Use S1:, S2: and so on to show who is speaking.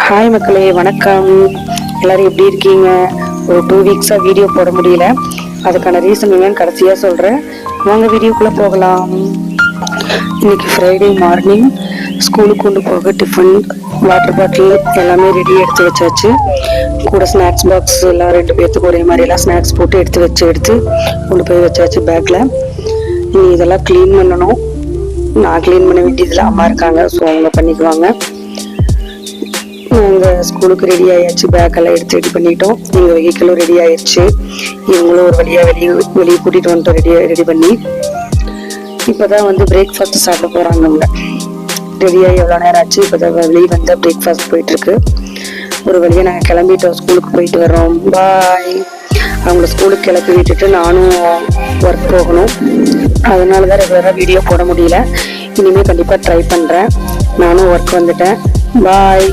S1: Hi மக்களே, வணக்கம். எல்லாரும் எப்படி இருக்கீங்க? ஒரு 2 வீக்ஸா வீடியோ போட முடியல. அதுக்கான ரீசன் என்னன்னு கடைசியா சொல்றேன். வாங்க வீடியோக்குள்ள போகலாம். இன்னைக்கு ஃப்ரைடே மார்னிங் ஸ்கூலுக்கு கொண்டு போக டிஃபன், வாட்டர் பாட்டில் எல்லாமே ரெடி எடுத்து வச்சாச்சு. கூட ஸ்நாக்ஸ் பாக்ஸ் எல்லாம் 2 பேர்த்துக்கு ஒரே மாதிரி எல்லாம் ஸ்நாக்ஸ் போட்டு எடுத்து கொண்டு போய் வச்சாச்சு பேக்ல. இனி இதெல்லாம் க்ளீன் பண்ணணும். நான் க்ளீன் பண்ண வேண்டியதில் அம்மா இருக்காங்க, ஸோ அவங்க பண்ணிக்குவாங்க. நாங்கள் ஸ்கூலுக்கு ரெடி ஆயாச்சு, பேக்கெல்லாம் எடுத்து ரெடி பண்ணிட்டோம். எங்கள் வெஹிக்கிளும் ரெடி ஆயிடுச்சு. இவங்களும் ஒரு வழியாக வெளியே கூட்டிகிட்டு வந்துட்டோம் ரெடி பண்ணி. இப்போ தான் வந்து பிரேக்ஃபாஸ்ட் சாப்பிட போகிறாங்க. அவங்க ரெடியாகி எவ்வளோ நேரம் ஆச்சு. இப்போ தான் வெளியே வந்து பிரேக்ஃபாஸ்ட் போயிட்டுருக்கு. ஒரு வழியாக நாங்கள் கிளம்பிட்டோம், ஸ்கூலுக்கு போயிட்டு வர்றோம். பாய். அவங்கள ஸ்கூலுக்கு கிளப்பி விட்டுட்டு நானும் ஒர்க் போகணும். அதனால தான் ரெகுலராக வீடியோ போட முடியல. இனிமேல் கண்டிப்பாக ட்ரை பண்ணுறேன். நானும் ஒர்க் வந்துட்டேன். பாய்.